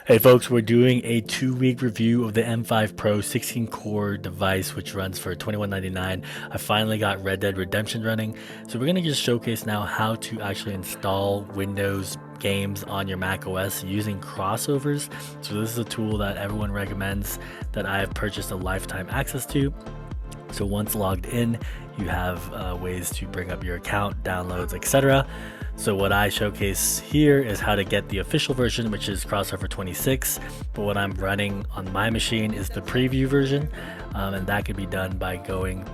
Hey folks, we're doing a 2-week review of the M5 Pro 16-core device, which runs for $21.99. I finally got Red Dead Redemption running, so we're going to just showcase now how to actually install Windows games on your macOS using crossovers. So this is a tool that everyone recommends that I have purchased a lifetime access to. So once logged in, you have ways to bring up your account, downloads, etc. So what I showcase here is how to get the official version, which is crossover 26. But what I'm running on my machine is the preview version, and that can be done by going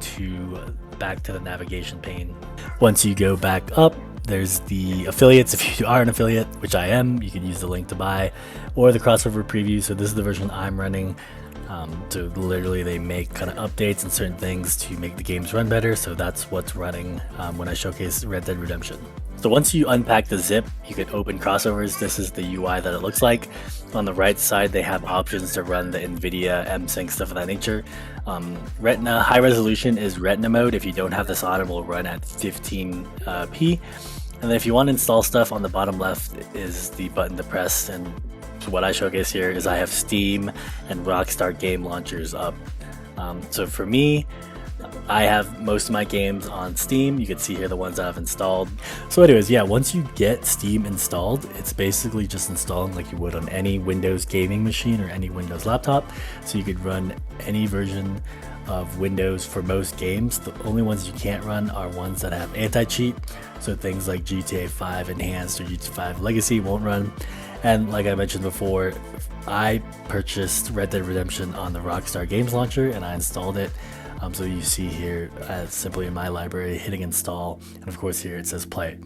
back to the navigation pane. Once you go back up, there's the affiliates. If you are an affiliate, which I am, you can use the link to buy, or the crossover preview. So this is the version I'm running. So literally they make kind of updates and certain things to make the games run better. So that's what's running when I showcase Red Dead Redemption. So once you unpack the zip, you can open crossovers. This is the UI that it looks like. On the right side, they have options to run the NVIDIA M-Sync, stuff of that nature. Retina high resolution is Retina mode. If you don't have this on, it will run at 15p. And then if you want to install stuff, on the bottom left is the button to press. And so what I showcase here is I have Steam and Rockstar game launchers up. So for me, I have most of my games on Steam. You can see here the ones that I've installed. So anyways, yeah, once you get Steam installed, it's basically just installing like you would on any Windows gaming machine or any Windows laptop. So you could run any version of Windows for most games. The only ones you can't run are ones that have anti-cheat. So things like GTA 5 Enhanced or GTA 5 Legacy won't run. And like I mentioned before, I purchased Red Dead Redemption on the Rockstar Games Launcher and I installed it. So you see here simply in my library hitting install, and of course here it says play.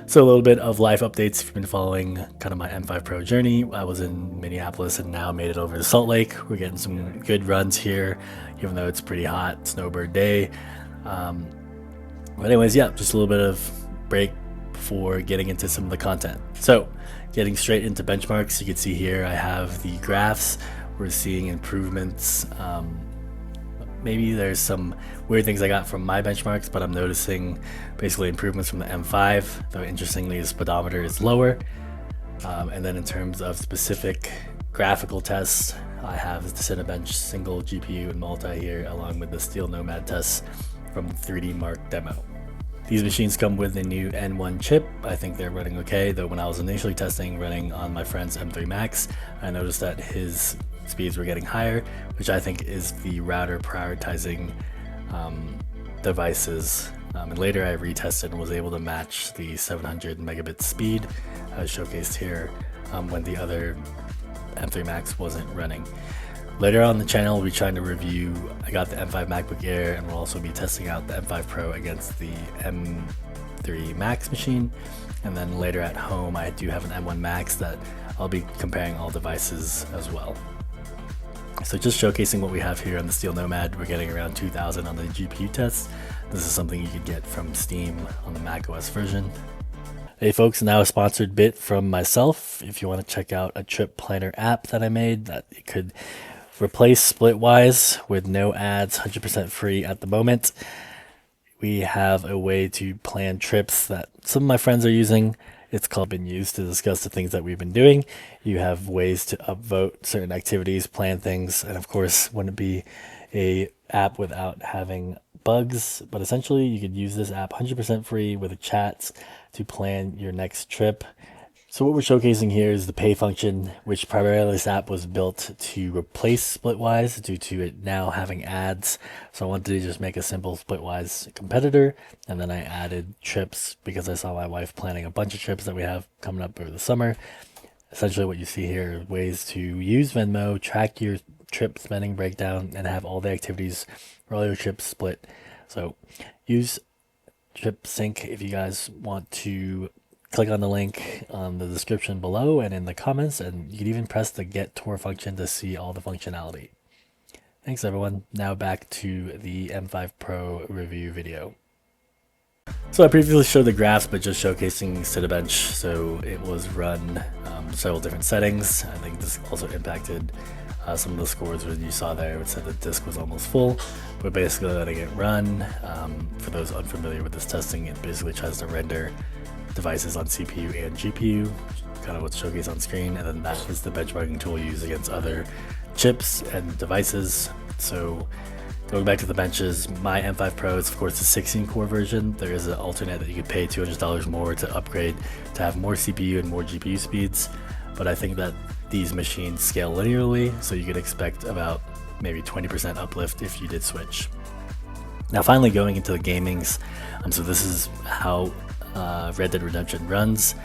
So a little bit of life updates if you've been following kind of my M5 Pro journey. I was in Minneapolis and now made it over to Salt Lake. We're getting some good runs here, even though it's pretty hot, snowbird day. But anyways, yeah, just a little bit of break before getting into some of the content. So getting straight into benchmarks, you can see here I have the graphs. We're seeing improvements. Maybe there's some weird things I got from my benchmarks, but I'm noticing basically improvements from the M5, though interestingly the speedometer is lower. And then in terms of specific graphical tests, I have the Cinebench single GPU and multi here, along with the Steel Nomad tests from 3D Mark demo. These machines come with a new N1 chip. I think they're running okay, though when I was initially testing running on my friend's M3 Max, I noticed that his speeds were getting higher, which I think is the router prioritizing devices. And later I retested and was able to match the 700 megabit speed as showcased here when the other M3 Max wasn't running. Later on the channel, we'll be trying to review, I got the M5 MacBook Air, and we'll also be testing out the M5 Pro against the M3 Max machine. And then later at home, I do have an M1 Max that I'll be comparing all devices as well. So just showcasing what we have here on the Steel Nomad, we're getting around 2,000 on the GPU tests. This is something you could get from Steam on the macOS version. Hey folks, now a sponsored bit from myself. If you want to check out a trip planner app that I made that it could replace Splitwise with no ads, 100% free at the moment. We have a way to plan trips that some of my friends are using. It's called Been Used to discuss the things that we've been doing. You have ways to upvote certain activities, plan things, and of course, wouldn't be a app without having bugs. But essentially, you could use this app 100% free with a chat to plan your next trip. So what we're showcasing here is the pay function, which primarily this app was built to replace Splitwise due to it now having ads. So I wanted to just make a simple Splitwise competitor. And then I added trips because I saw my wife planning a bunch of trips that we have coming up over the summer. Essentially what you see here are ways to use Venmo, track your trip spending breakdown, and have all the activities for all your trips split. So use TripSync if you guys want to. Click on the link on the description below and in the comments, and you can even press the get tour function to see all the functionality. Thanks everyone. Now back to the M5 Pro review video. So I previously showed the graphs, but just showcasing Cinebench. So it was run several different settings. I think this also impacted some of the scores that you saw there. It said the disk was almost full, but basically letting it run. For those unfamiliar with this testing, it basically tries to render devices on CPU and GPU, kind of what's showcased on screen, and then that is the benchmarking tool used against other chips and devices. So going back to the benches, my M5 Pro is of course the 16 core version. There is an alternate that you could pay $200 more to upgrade to have more CPU and more GPU speeds, but I think that these machines scale linearly, so you could expect about maybe 20% uplift if you did switch. Now finally going into the gamings, so this is how Red Dead Redemption runs.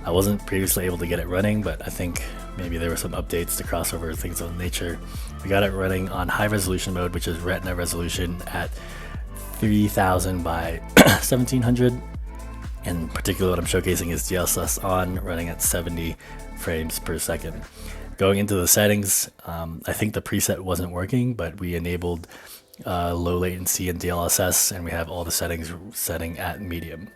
I wasn't previously able to get it running, but I think maybe there were some updates to crossover, things of that nature. We got it running on high resolution mode, which is Retina resolution at 3000 by 1700. In particular, what I'm showcasing is DLSS on, running at 70 frames per second. Going into the settings, I think the preset wasn't working, but we enabled low latency and DLSS, and we have all the settings setting at medium.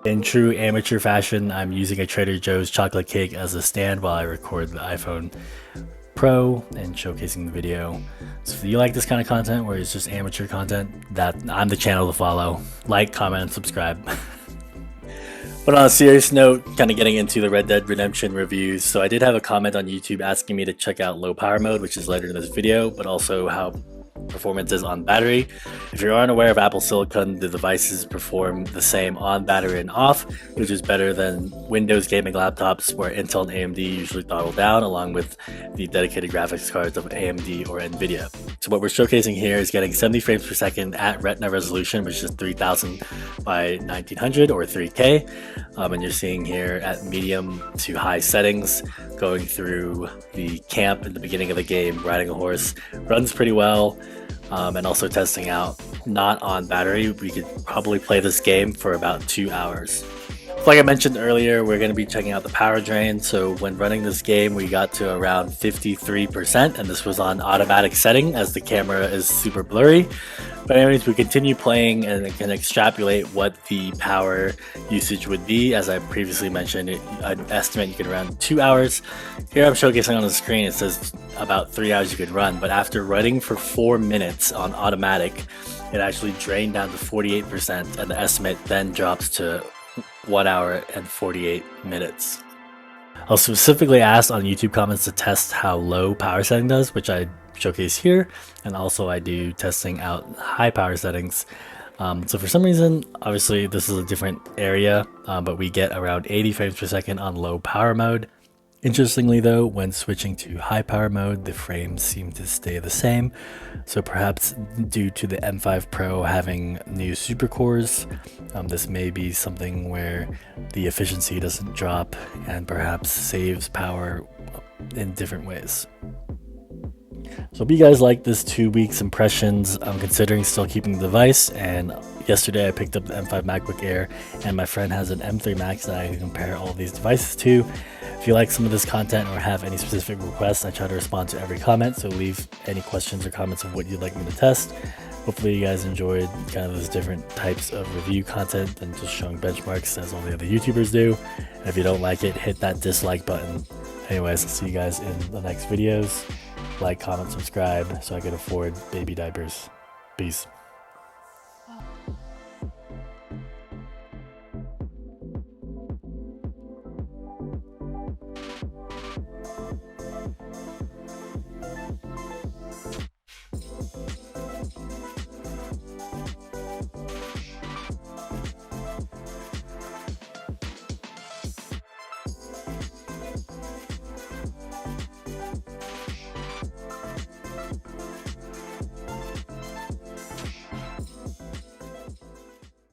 In true amateur fashion, I'm using a Trader Joe's chocolate cake as a stand while I record the iPhone Pro and showcasing the video. So if you like this kind of content where it's just amateur content, that I'm the channel to follow. Like, comment, and subscribe. But on a serious note, kind of getting into the Red Dead Redemption reviews. So I did have a comment on YouTube asking me to check out low power mode, which is later in this video, but also how performance is on battery. If you aren't aware of Apple Silicon, the devices perform the same on battery and off, which is better than Windows gaming laptops where Intel and AMD usually throttle down, along with the dedicated graphics cards of AMD or Nvidia. So what we're showcasing here is getting 70 frames per second at Retina resolution, which is 3000 by 1900 or 3K. And you're seeing here at medium to high settings, going through the camp in the beginning of the game, riding a horse, runs pretty well. And also testing out not on battery. We could probably play this game for about 2 hours. Like I mentioned earlier, we're going to be checking out the power drain. So when running this game, we got to around 53%, and this was on automatic setting as the camera is super blurry. But anyways, we continue playing and can extrapolate what the power usage would be. As I previously mentioned, an estimate you can run 2 hours. Here I'm showcasing on the screen, it says about 3 hours you could run, but after running for 4 minutes on automatic, it actually drained down to 48%, and the estimate then drops to 1 hour and 48 minutes. I was specifically asked on YouTube comments to test how low power setting does, which I showcase here, and also I do testing out high power settings. So for some reason, obviously this is a different area, but we get around 80 frames per second on low power mode. Interestingly though, when switching to high power mode, the frames seem to stay the same. So perhaps due to the M5 Pro having new super cores, this may be something where the efficiency doesn't drop and perhaps saves power in different ways. So hope you guys like this 2 weeks impressions. I'm considering still keeping the device, and yesterday I picked up the M5 MacBook Air, and my friend has an M3 Max that I can compare all these devices to. If you like some of this content or have any specific requests, I try to respond to every comment, so leave any questions or comments of what you'd like me to test. Hopefully you guys enjoyed kind of those different types of review content than just showing benchmarks as all the other YouTubers do. And if you don't like it, hit that dislike button. Anyways, I'll see you guys in the next videos. Like, comment, subscribe so I can afford baby diapers. Peace.